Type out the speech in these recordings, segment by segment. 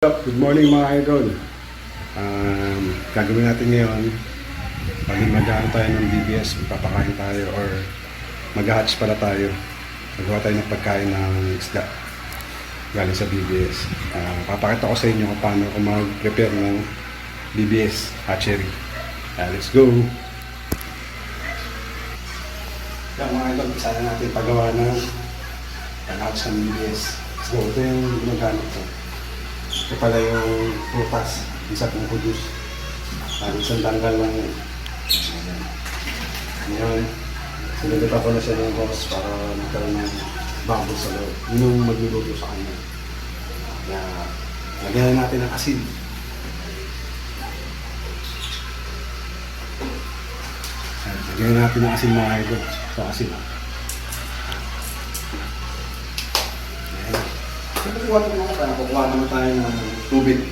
Good morning mga idol. Gagawin natin ngayon, pag mag-ano tayo ng BBS, magpapakain tayo or mag-hatch pala tayo. Magawa tayo ng pagkain ng isda galing sa BBS. Papakita ko sa inyo kung paano ako mag-prepare ng BBS hatchery. Let's go! Yan mga idol, isa na natin paggawa ng pag-hatch ng BBS. Let's go! Ito yung ginagamit ko. Ito pala yung prutas, isa pong produce. Isang tanggal lang yun. Ngayon, sinagata ko na siya ng horse para magkaroon ng bubble sa loob. Yun yung magluluto sa kanya. Kaya, lagyan na natin ng asin. Lagyan natin ng asin mga idol. Ito asin. Kukuha naman tayo ng tubig.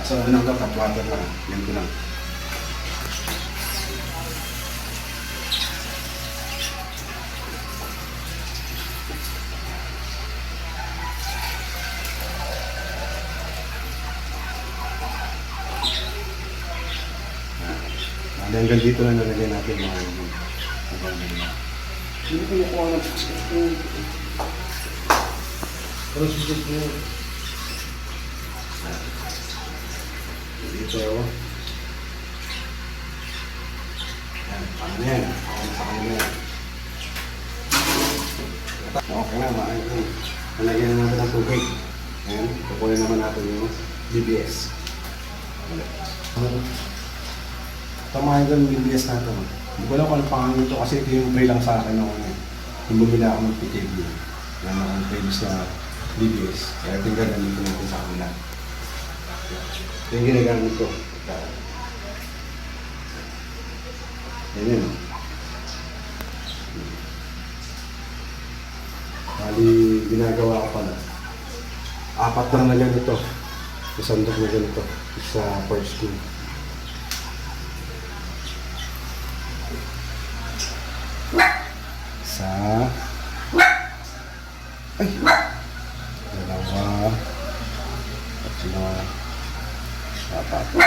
So, ano lang, tap water lang. Yan ko lang. Hanggang dito na nalagay natin mga hindi ko nakuha ng pero susod mo. Dito ako. Yan, paano na yan? Ako na sa kanila yan. Okay na, maayos. Nalagyan na natin ang tubig. Ayan, kukunin naman natin yung BBS. Ito mga idol yung BBS natin. Hindi ko alam kung ano pangalan ito kasi ito yung tray lang sa akin noon. Yung bumili ako ng PKB. Yan ang previous na BBS. Kaya tingnan nandito natin sa kanila. Ito yung ginagamit ko. Yan yun. Bali, ginagawa ko pala. 4 lang na ganito. Isang dog na ganito. Sa first school. Isa. Ay! Dalawa. Tatlo. 4.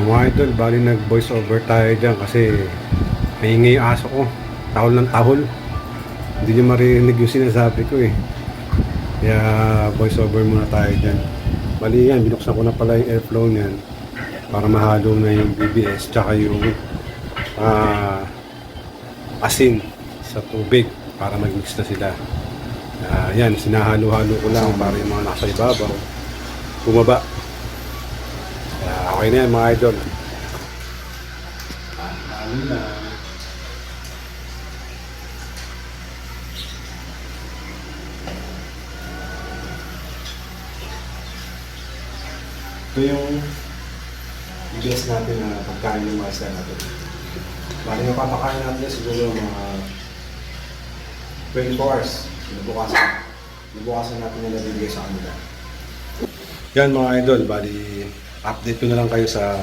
Mga idol, bali nag-voice over tayo dyan kasi maingay yung aso ko. Tahol ng tahol. Hindi nyo marinig yung sinasabi ko eh. Kaya voice over muna tayo dyan. Bali yan, binuksan ko na pala yung airflow niyan para mahalo na yung BBS tsaka yung asin sa tubig para mag-mix na sila. Yan, sinahalo-halo ko lang para yung mga nasa ibabaw bumaba. Okay na yan mga idol. Halo na. Ito yung BBS natin na pagkain ng mga isda natin. Bali yung papakain natin siguro mga 24 hours. Nabukasan natin yung nabibigay sa kanila. Yan mga idol, bali update ko na lang kayo sa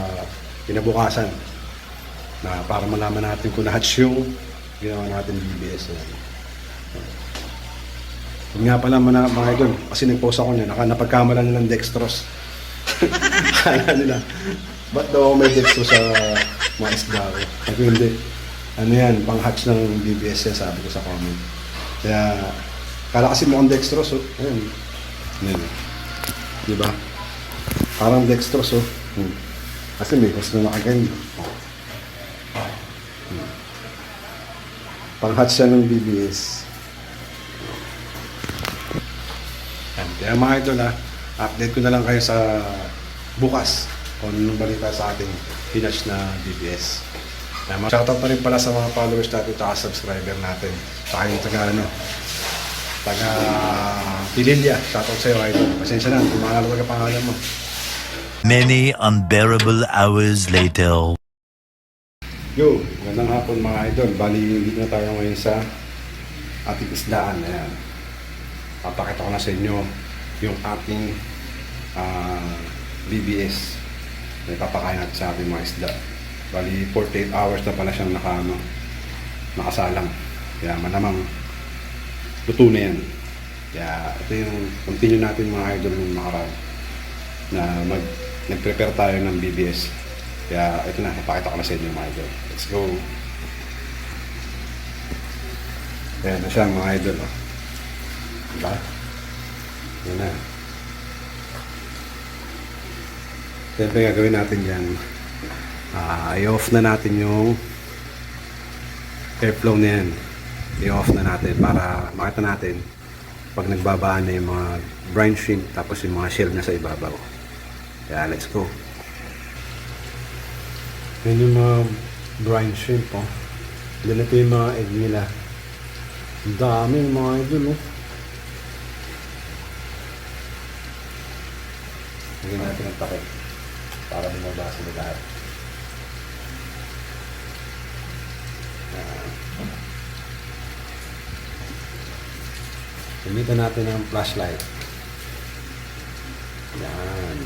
kinabukasan na para malaman natin kung na-hatch yung ginawa natin BBS na. Huwag nga pala mga idol, kasi nag-post ako niya, napagkamalan nila ng dextrose. Kaya nila, ba't daw may dextrose sa mga isda ko? Sabi hindi. Ano yan, pang-hatch ng BBS yan, sabi ko sa comment. Kaya, kala kasi mukhang dextrose, oh. Ayan. Ayan. Diba? Parang dextrose, oh. Kasi may gusto na nakaganyan. Pang-hatch yan ng BBS. Ayan. Kaya mga idol, update ko na lang kayo sa bukas kung anong balita sa ating pinatch na BBS. Shoutout na rin pala sa mga followers natin at subscriber natin. Saka yung taga Pililya. Shoutout sa'yo, idol. Pasensya na, kung makalawag ang pangalan mo. Many unbearable hours later. Yo, magandang hapon mga idol. Bali, dito na tayo ngayon sa ating isdaan. Ayan. Papakita ko na sa inyo yung ating BBS. May papakain natin sa ating mga isda. Bali, 48 hours na pala siyang nakasalang. Kaya manamang luto na yan. Kaya ito yung continue natin mga idol nung nakaraan na nag-prepare tayo ng BBS. Kaya ito na, ipakita ko na sa inyo mga idol. Let's go! Ayan na siya mga idol. Oh. Diba? Yan na. Siyempre gagawin natin dyan. I-off na natin yung airflow na yan. I-off na natin para makita natin pag nagbabaan na yung mga brine shrimp tapos yung mga shell na sa ibabaw. Kaya let's go. Yan yung mga brine shrimp. Oh. Ganito yung mga egg nila. Ang dami yung mga idol. Oh. Lagyan natin ang takip para bumaba sila lahat. Gamitan natin ang flashlight. Yan.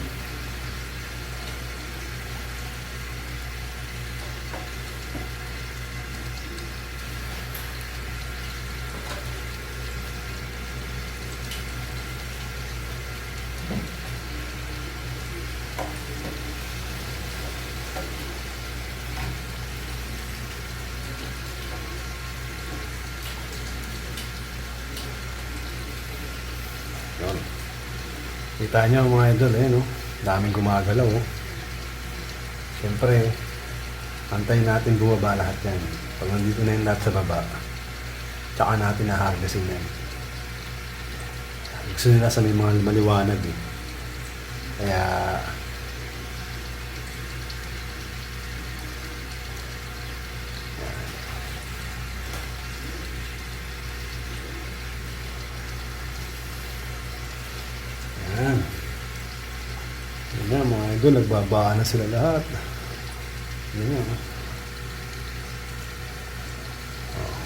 Yun. Kita nyo mga idol, no? Daming gumagalaw, oh. Siyempre, antayin natin bumaba lahat yan. Pag nandito na yung lahat sa baba, tsaka natin nahargasin yan. Gusto nila sa may mga maliwanag, eh. Kaya, yan. Yan na mga idol, nagbabaan na sila lahat. Yan na. Oh.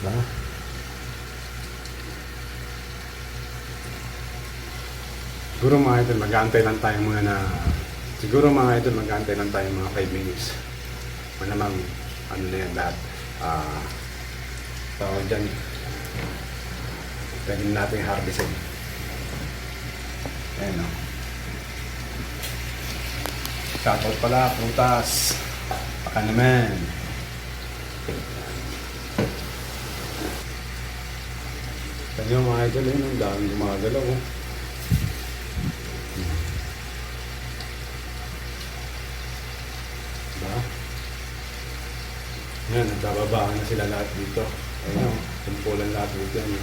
Diba? Siguro mga idol, mag-aantay lang tayo muna na mga 5 minutes. Manamang, ano na yan lahat. Tawag dyan. Pwede natin harvestin. Ayan o. Shoutout pala, prutas. Baka naman. Kaya mga idol, yun, ang daming gumagalaw. Oh. Diba? Yan, nagbababaan na sila lahat dito. Ayan o, tumpulan lahat dito yan.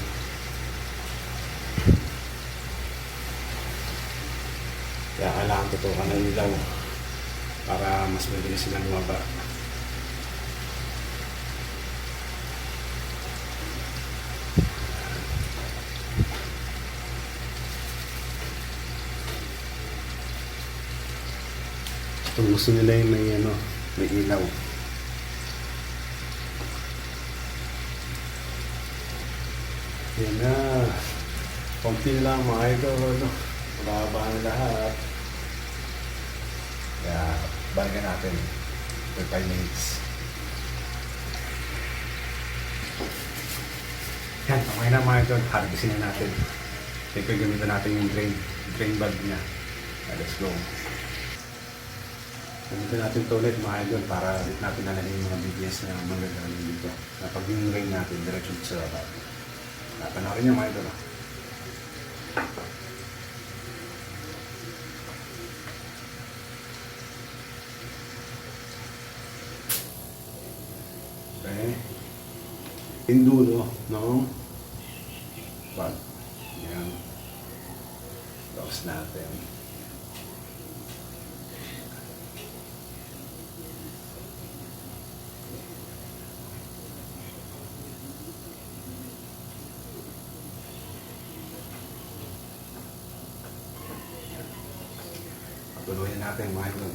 Kaya kailangan tutukan na ilaw para mas mabilis silang lumaba. Kung gusto nila yung may ilaw. Yan na. Konti lang mga idol. Mababa na lahat. Kaya balikan natin for 5 minutes. Yan, okay na mga idol. Harvestin na natin. Siyempre gamitan natin yung drain bulb niya. Let's go. Gamitin natin ito ulit mga idol para dito natin nalagay yung mga BBS na magagaling dito. Na pag yung rain natin, diretso sa baba. Panoorin niyo mga idol. Okay. Indulo, no? Pag. Yan. Close natin. Tuloy natin mga idol.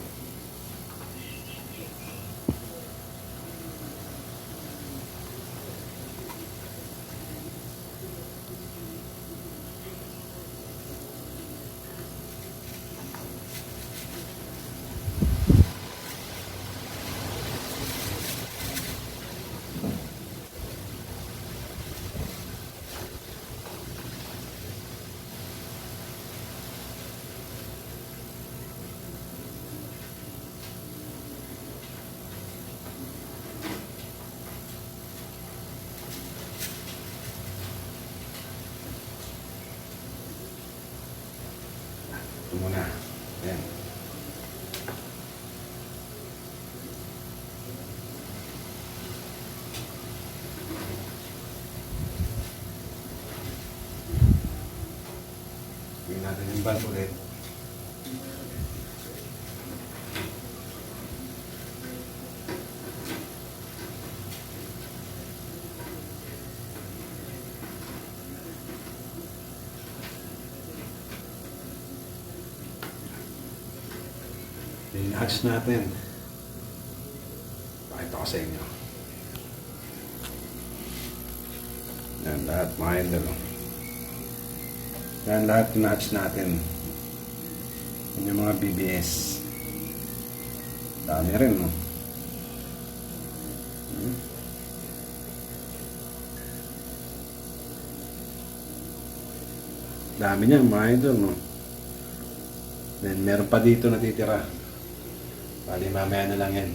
Ito muna. Ayan. Tingnan natin yung valve ulit. Yung hatch natin. Pakita ko sa inyo. Yan lahat mga idol. Yan lahat yung hatch natin. Yan yung mga BBS. Dami rin, no? Dami niyan mga idol, no? Then meron pa dito natitira. Bali mamaya na lang yan.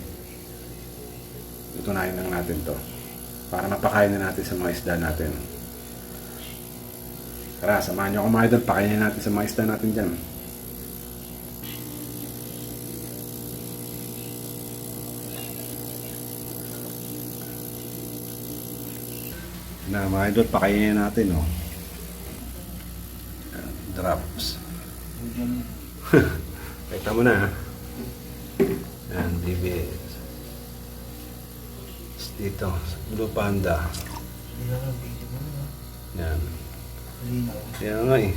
Tutunayin lang natin to para mapakain na natin sa mga isda natin. Tara, samahan nyo ako mga idol, pakainin natin sa mga isda natin dyan. Na mga idol, pakainin natin, oh. Drops. Kita mo na, ha? Yan, BBS. Dito, Blue Panda. Yan. Kaya nga eh.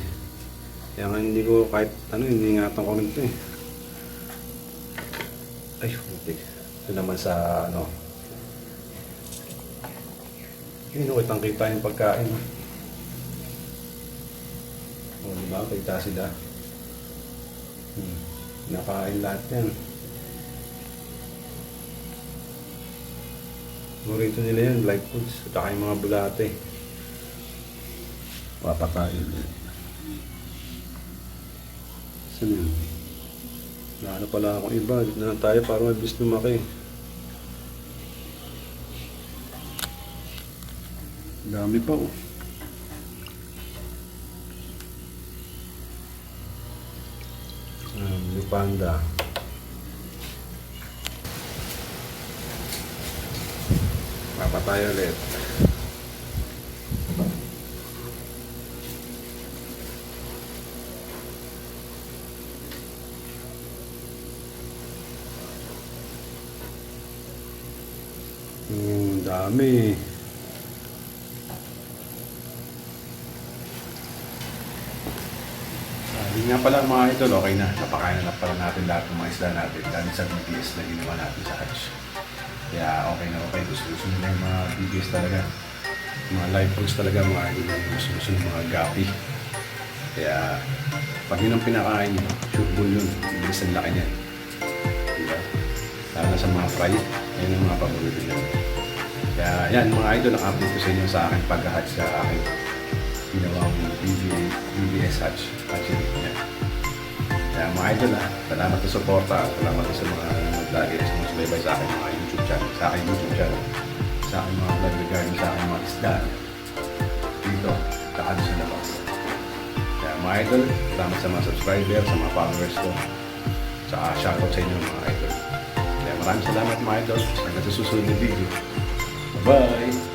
Kaya nga hindi ko kahit ano, hindi ingatan ko rin ito eh. Ay, putik. Ito naman sa ano. Kitang kita yung pagkain. O, diba? Kita sila. Nakain lahat yan. Morito nila yan, live foods. At saka yung mga bulate. Papatayin. Saan yun? Lalo pala akong iba. Dito na tayo para mabilis lumaki. Dami pa oh. Blue Panda. Papatay ulit. Dami. Yun nga pala mga idol, okay na. Napakain na pala natin lahat ng mga isda natin dahil sa BBS na ginawa natin sa hatch. Kaya okay na okay. Gusto nila yung mga BBS talaga. Mga live foods talaga mga idol. Gusto ng mga gapi. Kaya pag yun ang pinakain nyo, sure bull yun. Bilis ang laki niyan. Diba? Lalo na sa mga fry, yun ang mga paborito nyo. Kaya yan mga idol, ang-update ko sa inyo sa akin pag-hatch sa akin. Ginawang BBS hatch. Actually, yan. Kaya mga idol salamat sa suporta. Salamat sa mga vloggers na sumibay sa akin mga YouTube channel. Sa akin YouTube channel. Sa akin mga vlog regarding sa akin mga isda. Dito, kakado sa labas. Kaya mga idol, salamat sa mga subscriber, sa mga followers ko. Tsaka shoutout sa inyo mga idol. Kaya maraming salamat mga idol. Hanggang sa susunod na video. Bye-bye!